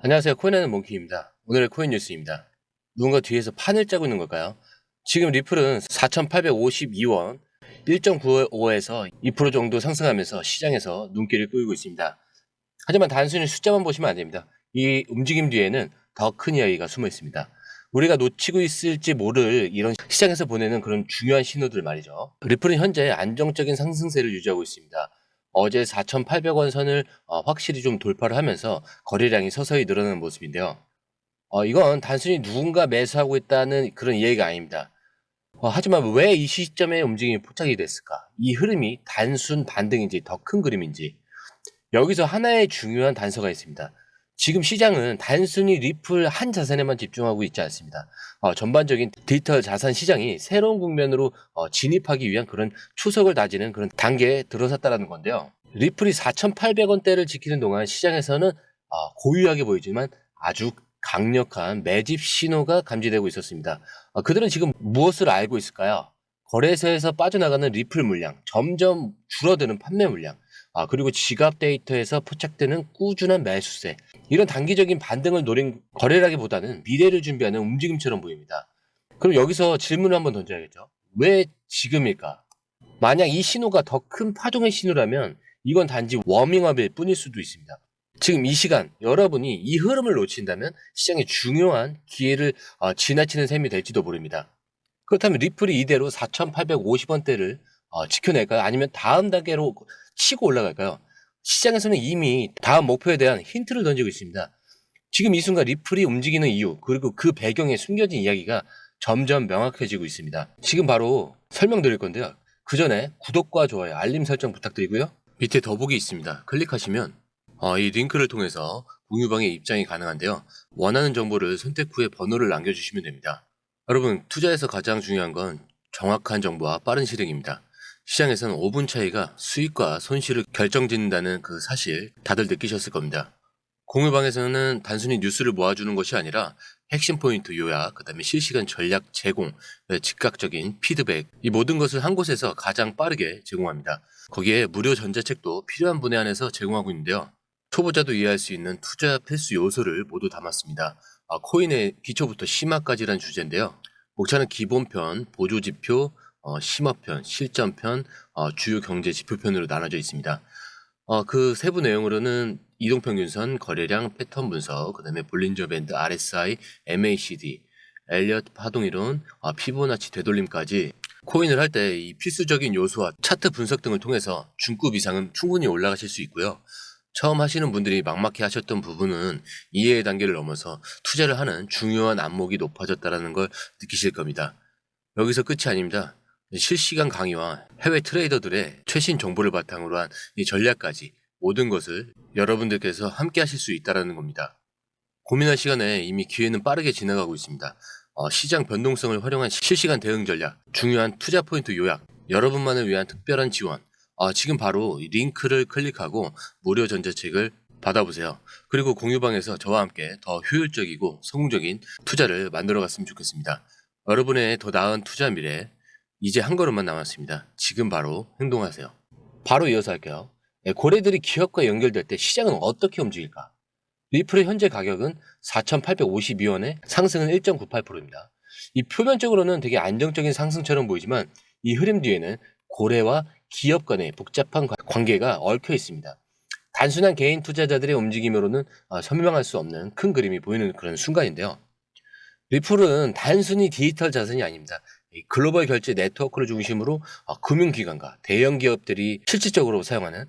안녕하세요. 코인하는 몽키입니다. 오늘의 코인 뉴스입니다. 누군가 뒤에서 판을 짜고 있는 걸까요? 지금 리플은 4,852원 1.95에서 2% 정도 상승하면서 시장에서 눈길을 끌고 있습니다. 하지만 단순히 숫자만 보시면 안 됩니다. 이 움직임 뒤에는 더 큰 이야기가 숨어 있습니다. 우리가 놓치고 있을지 모를 이런 시장에서 보내는 그런 중요한 신호들 말이죠. 리플은 현재 안정적인 상승세를 유지하고 있습니다. 어제 4,800원 선을 확실히 좀 돌파를 하면서 거래량이 서서히 늘어나는 모습인데요. 이건 단순히 누군가 매수하고 있다는 그런 이야기가 아닙니다. 하지만 왜 이 시점에 움직임이 포착이 됐을까? 이 흐름이 단순 반등인지 더 큰 그림인지 여기서 하나의 중요한 단서가 있습니다. 지금 시장은 단순히 리플 한 자산에만 집중하고 있지 않습니다. 전반적인 디지털 자산 시장이 새로운 국면으로 진입하기 위한 그런 초석을 다지는 그런 단계에 들어섰다는 건데요. 리플이 4,800원대를 지키는 동안 시장에서는 고유하게 보이지만 아주 강력한 매집 신호가 감지되고 있었습니다. 그들은 지금 무엇을 알고 있을까요? 거래소에서 빠져나가는 리플 물량, 점점 줄어드는 판매 물량, 그리고 지갑 데이터에서 포착되는 꾸준한 매수세. 이런 단기적인 반등을 노린 거래라기보다는 미래를 준비하는 움직임처럼 보입니다. 그럼 여기서 질문을 한번 던져야겠죠. 왜 지금일까? 만약 이 신호가 더 큰 파동의 신호라면 이건 단지 워밍업일 뿐일 수도 있습니다. 지금 이 시간 여러분이 이 흐름을 놓친다면 시장의 중요한 기회를 지나치는 셈이 될지도 모릅니다. 그렇다면 리플이 이대로 4,850원대를 지켜낼까요? 아니면 다음 단계로 치고 올라갈까요? 시장에서는 이미 다음 목표에 대한 힌트를 던지고 있습니다. 지금 이 순간 리플이 움직이는 이유, 그리고 그 배경에 숨겨진 이야기가 점점 명확해지고 있습니다. 지금 바로 설명드릴 건데요. 그 전에 구독과 좋아요, 알림 설정 부탁드리고요. 밑에 더보기 있습니다. 클릭하시면 이 링크를 통해서 공유방에 입장이 가능한데요. 원하는 정보를 선택 후에 번호를 남겨주시면 됩니다. 여러분, 투자에서 가장 중요한 건 정확한 정보와 빠른 실행입니다. 시장에서는 5분 차이가 수익과 손실을 결정짓는다는 그 사실 다들 느끼셨을 겁니다. 공유방에서는 단순히 뉴스를 모아주는 것이 아니라 핵심 포인트 요약, 그 다음에 실시간 전략 제공, 즉각적인 피드백, 이 모든 것을 한 곳에서 가장 빠르게 제공합니다. 거기에 무료 전자책도 필요한 분에 한해서 제공하고 있는데요. 초보자도 이해할 수 있는 투자 필수 요소를 모두 담았습니다. 코인의 기초부터 심화까지란 주제인데요. 목차는 기본편, 보조지표, 심화편, 실전편, 주요 경제 지표편으로 나눠져 있습니다. 그 세부 내용으로는 이동평균선, 거래량, 패턴 분석, 그 다음에 볼린저 밴드, RSI, MACD, 엘리엇 파동이론, 피보나치 되돌림까지 코인을 할 때 이 필수적인 요소와 차트 분석 등을 통해서 중급 이상은 충분히 올라가실 수 있고요. 처음 하시는 분들이 막막해 하셨던 부분은 이해의 단계를 넘어서 투자를 하는 중요한 안목이 높아졌다는 걸 느끼실 겁니다. 여기서 끝이 아닙니다. 실시간 강의와 해외 트레이더들의 최신 정보를 바탕으로 한 이 전략까지 모든 것을 여러분들께서 함께 하실 수 있다는 겁니다. 고민할 시간에 이미 기회는 빠르게 지나가고 있습니다. 시장 변동성을 활용한 실시간 대응 전략, 중요한 투자 포인트 요약, 여러분만을 위한 특별한 지원, 지금 바로 이 링크를 클릭하고 무료 전자책을 받아보세요. 그리고 공유방에서 저와 함께 더 효율적이고 성공적인 투자를 만들어 갔으면 좋겠습니다. 여러분의 더 나은 투자 미래, 이제 한 걸음만 남았습니다. 지금 바로 행동하세요. 바로 이어서 할게요. 고래들이 기업과 연결될 때 시장은 어떻게 움직일까? 리플의 현재 가격은 4,852원에 상승은 1.98%입니다. 이 표면적으로는 되게 안정적인 상승처럼 보이지만 이 흐름 뒤에는 고래와 기업 간의 복잡한 관계가 얽혀 있습니다. 단순한 개인 투자자들의 움직임으로는 설명할 수 없는 큰 그림이 보이는 그런 순간인데요. 리플은 단순히 디지털 자산이 아닙니다. 이 글로벌 결제 네트워크를 중심으로 금융기관과 대형 기업들이 실질적으로 사용하는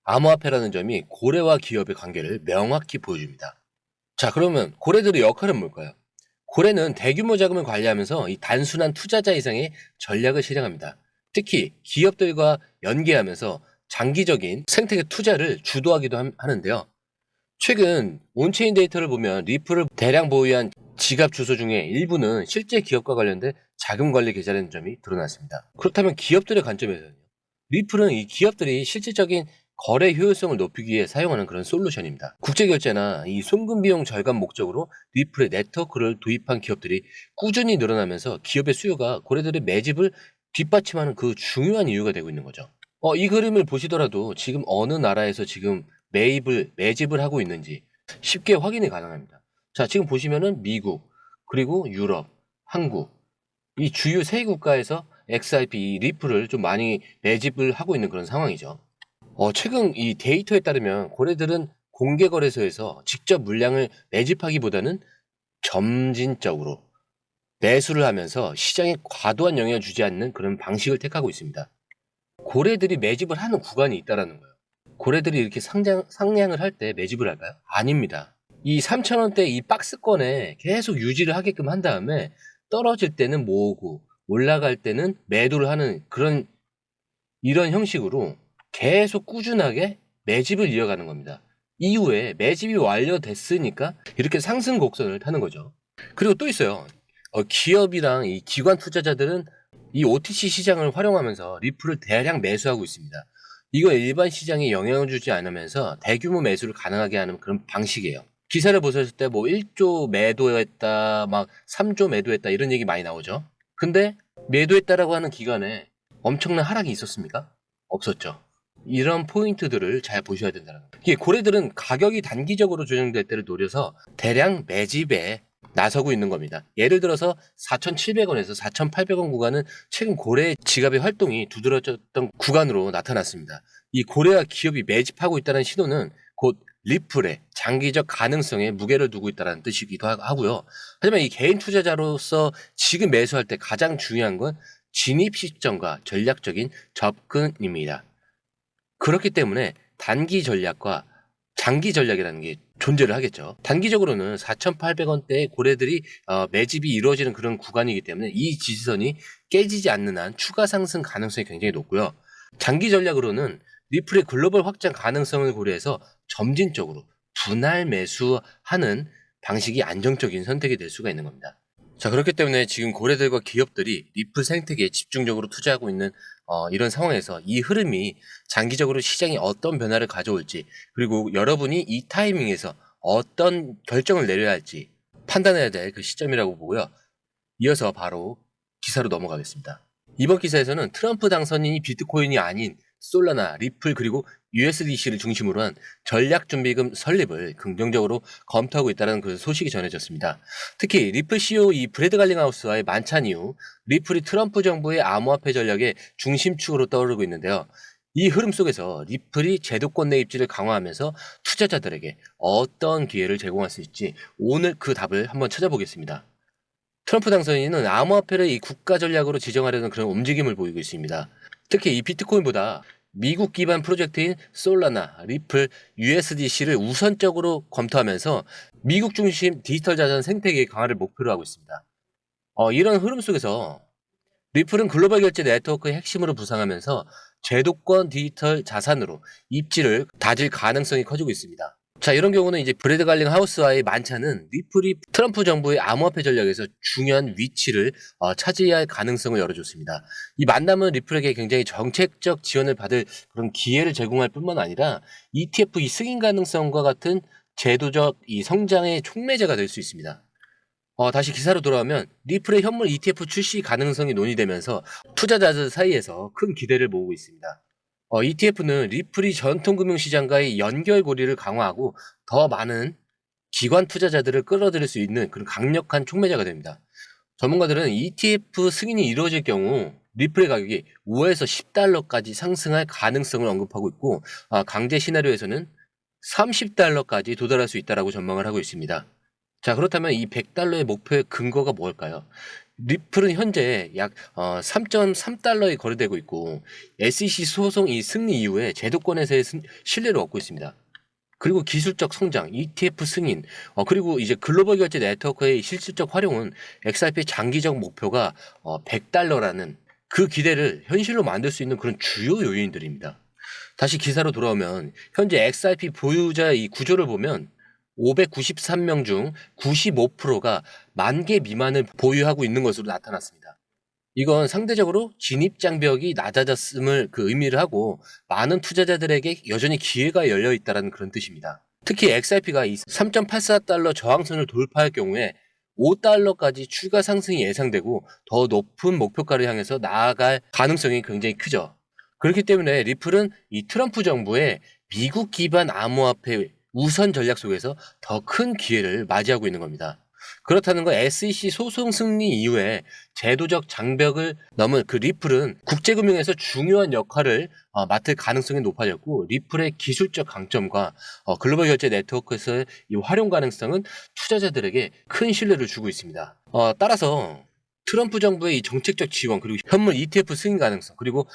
암호화폐라는 점이 고래와 기업의 관계를 명확히 보여줍니다. 자, 그러면 고래들의 역할은 뭘까요? 고래는 대규모 자금을 관리하면서 이 단순한 투자자 이상의 전략을 실행합니다. 특히 기업들과 연계하면서 장기적인 생태계 투자를 주도하기도 하는데요. 최근 온체인 데이터를 보면 리플을 대량 보유한 지갑 주소 중에 일부는 실제 기업과 관련된 자금 관리 계좌라는 점이 드러났습니다. 그렇다면 기업들의 관점에서는요. 리플은 이 기업들이 실질적인 거래 효율성을 높이기 위해 사용하는 그런 솔루션입니다. 국제결제나 이 송금 비용 절감 목적으로 리플의 네트워크를 도입한 기업들이 꾸준히 늘어나면서 기업의 수요가 고래들의 매집을 뒷받침하는 그 중요한 이유가 되고 있는 거죠. 이 그림을 보시더라도 지금 어느 나라에서 지금 매집을 하고 있는지, 쉽게 확인이 가능합니다. 자, 지금 보시면은 미국, 그리고 유럽, 한국, 이 주요 세 국가에서 XRP 리플을 좀 많이 매집을 하고 있는 그런 상황이죠. 최근 이 데이터에 따르면 고래들은 공개 거래소에서 직접 물량을 매집하기보다는 점진적으로 매수를 하면서 시장에 과도한 영향을 주지 않는 그런 방식을 택하고 있습니다. 고래들이 매집을 하는 구간이 있다라는 거예요. 고래들이 이렇게 상량을 할 때 매집을 할까요? 아닙니다. 이 3,000원대 이 박스권에 계속 유지를 하게끔 한 다음에 떨어질 때는 모으고 올라갈 때는 매도를 하는 그런 이런 형식으로 계속 꾸준하게 매집을 이어가는 겁니다. 이후에 매집이 완료됐으니까 이렇게 상승 곡선을 타는 거죠. 그리고 또 있어요. 기업이랑 이 기관 투자자들은 이 OTC 시장을 활용하면서 리플을 대량 매수하고 있습니다. 이거 일반 시장에 영향을 주지 않으면서 대규모 매수를 가능하게 하는 그런 방식이에요. 기사를 보셨을 때 뭐 1조 매도했다, 막 3조 매도했다 이런 얘기 많이 나오죠. 근데 매도했다라고 하는 기간에 엄청난 하락이 있었습니까? 없었죠. 이런 포인트들을 잘 보셔야 된다는 거예요. 이게 고래들은 가격이 단기적으로 조정될 때를 노려서 대량 매집에 나서고 있는 겁니다. 예를 들어서 4,700원에서 4,800원 구간은 최근 고래 지갑의 활동이 두드러졌던 구간으로 나타났습니다. 이 고래와 기업이 매집하고 있다는 신호는 곧 리플의 장기적 가능성에 무게를 두고 있다는 뜻이기도 하고요. 하지만 이 개인 투자자로서 지금 매수할 때 가장 중요한 건 진입 시점과 전략적인 접근입니다. 그렇기 때문에 단기 전략과 장기 전략이라는 게 존재를 하겠죠. 단기적으로는 4,800원대의 고래들이 매집이 이루어지는 그런 구간이기 때문에 이 지지선이 깨지지 않는 한 추가 상승 가능성이 굉장히 높고요. 장기 전략으로는 리플의 글로벌 확장 가능성을 고려해서 점진적으로 분할 매수하는 방식이 안정적인 선택이 될 수가 있는 겁니다. 자, 그렇기 때문에 지금 고래들과 기업들이 리플 생태계에 집중적으로 투자하고 있는 이런 상황에서 이 흐름이 장기적으로 시장에 어떤 변화를 가져올지, 그리고 여러분이 이 타이밍에서 어떤 결정을 내려야 할지 판단해야 될 그 시점이라고 보고요. 이어서 바로 기사로 넘어가겠습니다. 이번 기사에서는 트럼프 당선인이 비트코인이 아닌 솔라나, 리플, 그리고 USDC를 중심으로 한 전략준비금 설립을 긍정적으로 검토하고 있다는 그 소식이 전해졌습니다. 특히 리플 CEO 이 브래드 갈링하우스와의 만찬 이후 리플이 트럼프 정부의 암호화폐 전략의 중심축으로 떠오르고 있는데요. 이 흐름 속에서 리플이 제도권 내 입지를 강화하면서 투자자들에게 어떤 기회를 제공할 수 있을지 오늘 그 답을 한번 찾아보겠습니다. 트럼프 당선인은 암호화폐를 이 국가 전략으로 지정하려는 그런 움직임을 보이고 있습니다. 특히 이 비트코인보다 미국 기반 프로젝트인 솔라나, 리플, USDC를 우선적으로 검토하면서 미국 중심 디지털 자산 생태계 강화를 목표로 하고 있습니다. 이런 흐름 속에서 리플은 글로벌 결제 네트워크의 핵심으로 부상하면서 제도권 디지털 자산으로 입지를 다질 가능성이 커지고 있습니다. 자, 이런 경우는 이제 브래드 갈링 하우스와의 만찬은 리플이 트럼프 정부의 암호화폐 전략에서 중요한 위치를 차지해야 할 가능성을 열어줬습니다. 이 만남은 리플에게 굉장히 정책적 지원을 받을 그런 기회를 제공할 뿐만 아니라 ETF 이 승인 가능성과 같은 제도적 이 성장의 촉매제가 될 수 있습니다. 다시 기사로 돌아오면 리플의 현물 ETF 출시 가능성이 논의되면서 투자자들 사이에서 큰 기대를 모으고 있습니다. ETF는 리플이 전통 금융시장과의 연결고리를 강화하고 더 많은 기관 투자자들을 끌어들일 수 있는 그런 강력한 촉매자가 됩니다. 전문가들은 ETF 승인이 이루어질 경우 리플의 가격이 5에서 10달러까지 상승할 가능성을 언급하고 있고, 강제 시나리오에서는 30달러까지 도달할 수 있다고 전망을 하고 있습니다. 자, 그렇다면 이 100달러의 목표의 근거가 뭘까요? 리플은 현재 약 3.3달러에 거래되고 있고 SEC 소송 이 승리 이후에 제도권에서의 신뢰를 얻고 있습니다. 그리고 기술적 성장, ETF 승인, 그리고 이제 글로벌 결제 네트워크의 실질적 활용은 XRP의 장기적 목표가 100달러라는 그 기대를 현실로 만들 수 있는 그런 주요 요인들입니다. 다시 기사로 돌아오면 현재 XRP 보유자 이 구조를 보면 593명 중 95%가 10,000개 미만을 보유하고 있는 것으로 나타났습니다. 이건 상대적으로 진입 장벽이 낮아졌음을 의미를 하고 많은 투자자들에게 여전히 기회가 열려 있다는 그런 뜻입니다. 특히 XRP가 이 3.84달러 저항선을 돌파할 경우에 5달러까지 추가 상승이 예상되고 더 높은 목표가를 향해서 나아갈 가능성이 굉장히 크죠. 그렇기 때문에 리플은 이 트럼프 정부의 미국 기반 암호화폐 우선 전략 속에서 더 큰 기회를 맞이하고 있는 겁니다. 그렇다는 건 SEC 소송 승리 이후에 제도적 장벽을 넘은 그 리플은 국제금융에서 중요한 역할을 맡을 가능성이 높아졌고, 리플의 기술적 강점과 글로벌 결제 네트워크에서의 이 활용 가능성은 투자자들에게 큰 신뢰를 주고 있습니다. 따라서 트럼프 정부의 이 정책적 지원, 그리고 현물 ETF 승인 가능성, 그리고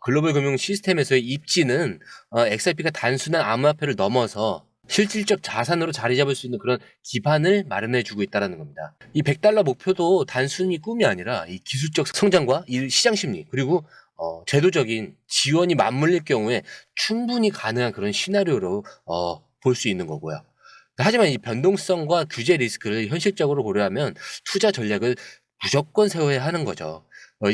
글로벌 금융 시스템에서의 입지는 XRP가 단순한 암호화폐를 넘어서 실질적 자산으로 자리 잡을 수 있는 그런 기반을 마련해 주고 있다는 겁니다. 이 100달러 목표도 단순히 꿈이 아니라 이 기술적 성장과 이 시장 심리, 그리고 제도적인 지원이 맞물릴 경우에 충분히 가능한 그런 시나리오로 볼 수 있는 거고요. 하지만 이 변동성과 규제 리스크를 현실적으로 고려하면 투자 전략을 무조건 세워야 하는 거죠.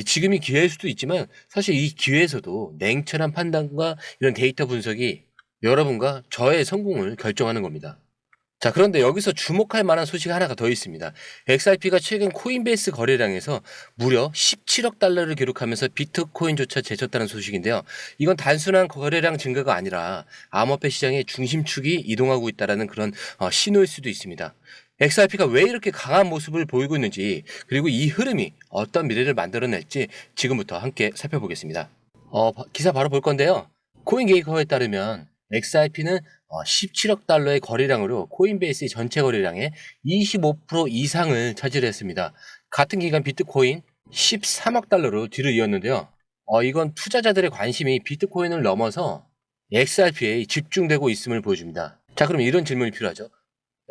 지금이 기회일 수도 있지만 사실 이 기회에서도 냉철한 판단과 이런 데이터 분석이 여러분과 저의 성공을 결정하는 겁니다. 자, 그런데 여기서 주목할 만한 소식 하나가 더 있습니다. XRP가 최근 코인베이스 거래량에서 무려 17억 달러를 기록하면서 비트코인조차 제쳤다는 소식인데요. 이건 단순한 거래량 증가가 아니라 암호화폐 시장의 중심축이 이동하고 있다는 그런 신호일 수도 있습니다. XRP가 왜 이렇게 강한 모습을 보이고 있는지, 그리고 이 흐름이 어떤 미래를 만들어낼지 지금부터 함께 살펴보겠습니다. 기사 바로 볼 건데요. 코인게이커에 따르면 XRP는 17억 달러의 거래량으로 코인베이스의 전체 거래량의 25% 이상을 차지했습니다. 같은 기간 비트코인 13억 달러로 뒤를 이었는데요. 이건 투자자들의 관심이 비트코인을 넘어서 XRP에 집중되고 있음을 보여줍니다. 자, 그럼 이런 질문이 필요하죠.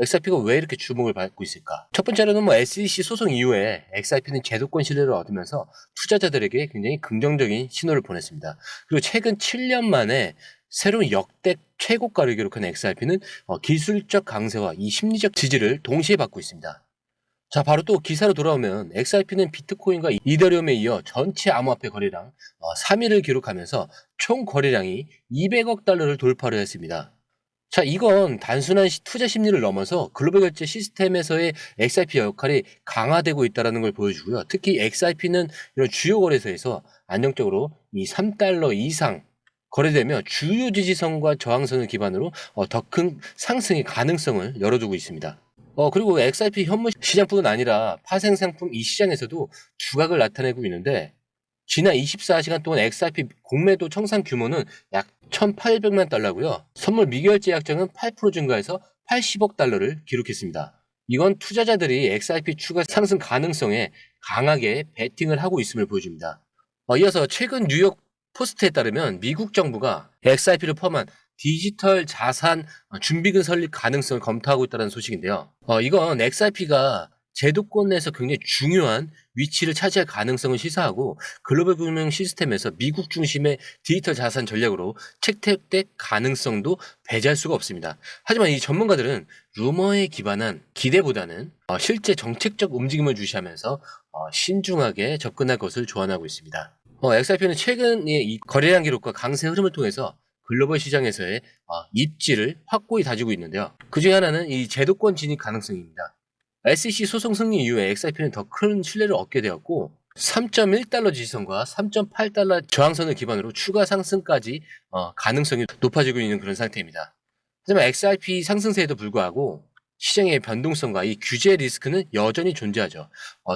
XRP가 왜 이렇게 주목을 받고 있을까? 첫 번째로는 SEC 소송 이후에 XRP는 제도권 신뢰를 얻으면서 투자자들에게 굉장히 긍정적인 신호를 보냈습니다. 그리고 최근 7년 만에 새로운 역대 최고가를 기록한 XRP는 기술적 강세와 이 심리적 지지를 동시에 받고 있습니다. 자, 바로 또 기사로 돌아오면 XRP는 비트코인과 이더리움에 이어 전체 암호화폐 거래량 3위를 기록하면서 총 거래량이 200억 달러를 돌파를 했습니다. 자, 이건 단순한 투자 심리를 넘어서 글로벌 결제 시스템에서의 XRP 역할이 강화되고 있다는 걸 보여주고요. 특히 XRP는 이런 주요 거래소에서 안정적으로 이 3달러 이상 거래되며 주요 지지선과 저항선을 기반으로 더 큰 상승의 가능성을 열어두고 있습니다. 그리고 XRP 현물 시장뿐만 아니라 파생 상품 이 시장에서도 두각을 나타내고 있는데, 지난 24시간 동안 XRP 공매도 청산 규모는 약 1,800만 달러고요. 선물 미결제 약정은 8% 증가해서 80억 달러를 기록했습니다. 이건 투자자들이 XRP 추가 상승 가능성에 강하게 베팅을 하고 있음을 보여줍니다. 이어서 최근 뉴욕 포스트에 따르면 미국 정부가 XRP를 포함한 디지털 자산 준비금 설립 가능성을 검토하고 있다는 소식인데요. 이건 XRP가 제도권 내에서 굉장히 중요한 위치를 차지할 가능성을 시사하고, 글로벌 금융 시스템에서 미국 중심의 디지털 자산 전략으로 채택될 가능성도 배제할 수가 없습니다. 하지만 이 전문가들은 루머에 기반한 기대보다는 실제 정책적 움직임을 주시하면서 신중하게 접근할 것을 조언하고 있습니다. XRP는 최근 이 거래량 기록과 강세 흐름을 통해서 글로벌 시장에서의 입지를 확고히 다지고 있는데요. 그 중에 하나는 이 제도권 진입 가능성입니다. SEC 소송 승리 이후에 XRP는 더 큰 신뢰를 얻게 되었고, 3.1달러 지지선과 3.8달러 저항선을 기반으로 추가 상승까지 가능성이 높아지고 있는 그런 상태입니다. 하지만 XRP 상승세에도 불구하고 시장의 변동성과 이 규제 리스크는 여전히 존재하죠.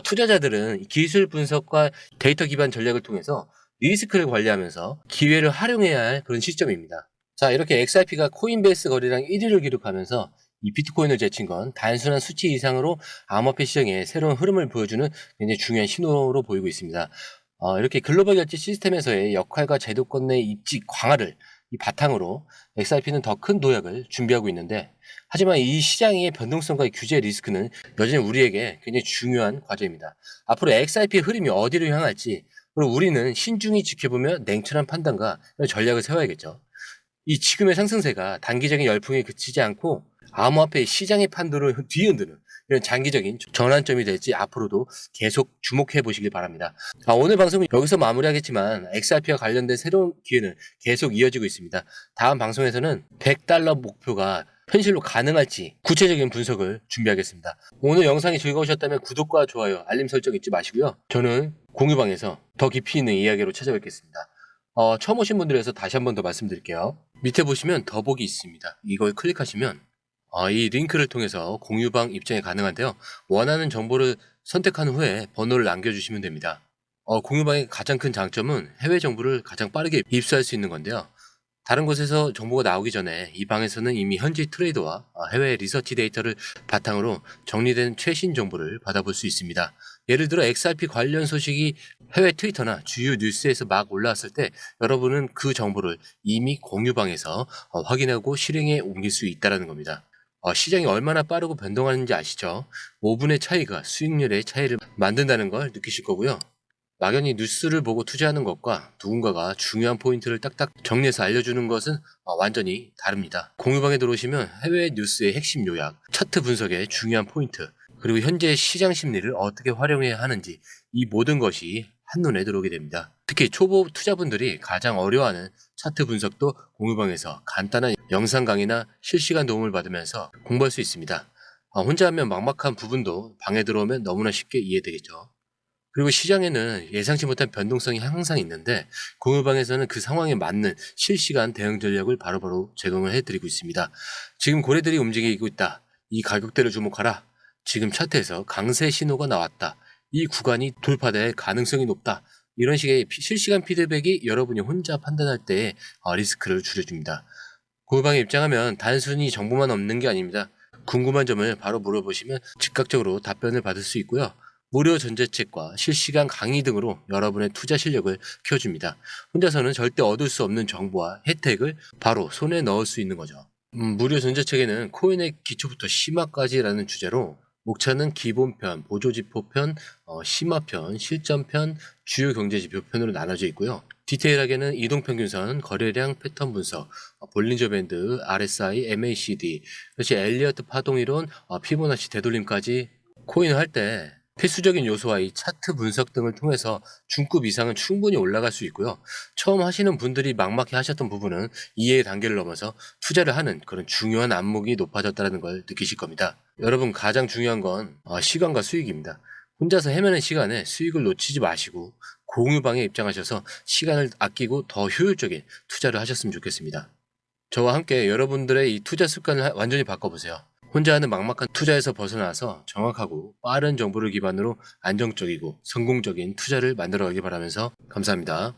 투자자들은 기술 분석과 데이터 기반 전략을 통해서 리스크를 관리하면서 기회를 활용해야 할 그런 시점입니다. 자, 이렇게 XRP가 코인베이스 거래량 1위를 기록하면서 이 비트코인을 제친 건 단순한 수치 이상으로 암호화폐 시장의 새로운 흐름을 보여주는 굉장히 중요한 신호로 보이고 있습니다. 이렇게 글로벌 결제 시스템에서의 역할과 제도권 내 입지 강화를 이 바탕으로 XRP는 더 큰 도약을 준비하고 있는데, 하지만 이 시장의 변동성과 규제 리스크는 여전히 우리에게 굉장히 중요한 과제입니다. 앞으로 XRP의 흐름이 어디로 향할지, 그리고 우리는 신중히 지켜보며 냉철한 판단과 전략을 세워야겠죠. 이 지금의 상승세가 단기적인 열풍에 그치지 않고 암호화폐 시장의 판도를 뒤흔드는 이런 장기적인 전환점이 될지 앞으로도 계속 주목해 보시길 바랍니다. 오늘 방송은 여기서 마무리하겠지만 XRP와 관련된 새로운 기회는 계속 이어지고 있습니다. 다음 방송에서는 100달러 목표가 현실로 가능할지 구체적인 분석을 준비하겠습니다. 오늘 영상이 즐거우셨다면 구독과 좋아요, 알림 설정 잊지 마시고요. 저는 공유방에서 더 깊이 있는 이야기로 찾아뵙겠습니다. 처음 오신 분들에서 다시 한 번 더 말씀드릴게요. 밑에 보시면 더보기 있습니다. 이걸 클릭하시면 이 링크를 통해서 공유방 입장이 가능한데요. 원하는 정보를 선택한 후에 번호를 남겨주시면 됩니다. 공유방의 가장 큰 장점은 해외 정보를 가장 빠르게 입수할 수 있는 건데요. 다른 곳에서 정보가 나오기 전에 이 방에서는 이미 현지 트레이더와 해외 리서치 데이터를 바탕으로 정리된 최신 정보를 받아볼 수 있습니다. 예를 들어 XRP 관련 소식이 해외 트위터나 주요 뉴스에서 막 올라왔을 때 여러분은 그 정보를 이미 공유방에서 확인하고 실행에 옮길 수 있다는 겁니다. 시장이 얼마나 빠르고 변동하는지 아시죠? 5분의 차이가 수익률의 차이를 만든다는 걸 느끼실 거고요. 막연히 뉴스를 보고 투자하는 것과 누군가가 중요한 포인트를 딱딱 정리해서 알려주는 것은 완전히 다릅니다. 공유방에 들어오시면 해외 뉴스의 핵심 요약, 차트 분석의 중요한 포인트, 그리고 현재 시장 심리를 어떻게 활용해야 하는지 이 모든 것이 한눈에 들어오게 됩니다. 특히 초보 투자분들이 가장 어려워하는 차트 분석도 공유방에서 간단한 영상 강의나 실시간 도움을 받으면서 공부할 수 있습니다. 혼자 하면 막막한 부분도 방에 들어오면 너무나 쉽게 이해되겠죠. 그리고 시장에는 예상치 못한 변동성이 항상 있는데 공유방에서는 그 상황에 맞는 실시간 대응 전략을 바로바로 제공을 해드리고 있습니다. 지금 고래들이 움직이고 있다. 이 가격대를 주목하라. 지금 차트에서 강세 신호가 나왔다. 이 구간이 돌파될 가능성이 높다. 이런 식의 실시간 피드백이 여러분이 혼자 판단할 때 리스크를 줄여줍니다. 공유방에 입장하면 단순히 정보만 얻는 게 아닙니다. 궁금한 점을 바로 물어보시면 즉각적으로 답변을 받을 수 있고요. 무료 전자책과 실시간 강의 등으로 여러분의 투자 실력을 키워줍니다. 혼자서는 절대 얻을 수 없는 정보와 혜택을 바로 손에 넣을 수 있는 거죠. 무료 전자책에는 코인의 기초부터 심화까지라는 주제로 목차는 기본편, 보조지표편, 심화편, 실전편, 주요 경제지표편으로 나눠져 있고요. 디테일하게는 이동평균선, 거래량 패턴 분석, 볼린저 밴드, RSI, MACD, 그렇지 엘리어트 파동이론, 피보나치 되돌림까지 코인을 할 때 필수적인 요소와 이 차트 분석 등을 통해서 중급 이상은 충분히 올라갈 수 있고요. 처음 하시는 분들이 막막해 하셨던 부분은 이해의 단계를 넘어서 투자를 하는 그런 중요한 안목이 높아졌다는 걸 느끼실 겁니다. 여러분 가장 중요한 건 시간과 수익입니다. 혼자서 헤매는 시간에 수익을 놓치지 마시고 공유방에 입장하셔서 시간을 아끼고 더 효율적인 투자를 하셨으면 좋겠습니다. 저와 함께 여러분들의 이 투자 습관을 완전히 바꿔보세요. 혼자 하는 막막한 투자에서 벗어나서 정확하고 빠른 정보를 기반으로 안정적이고 성공적인 투자를 만들어 가길 바라면서 감사합니다.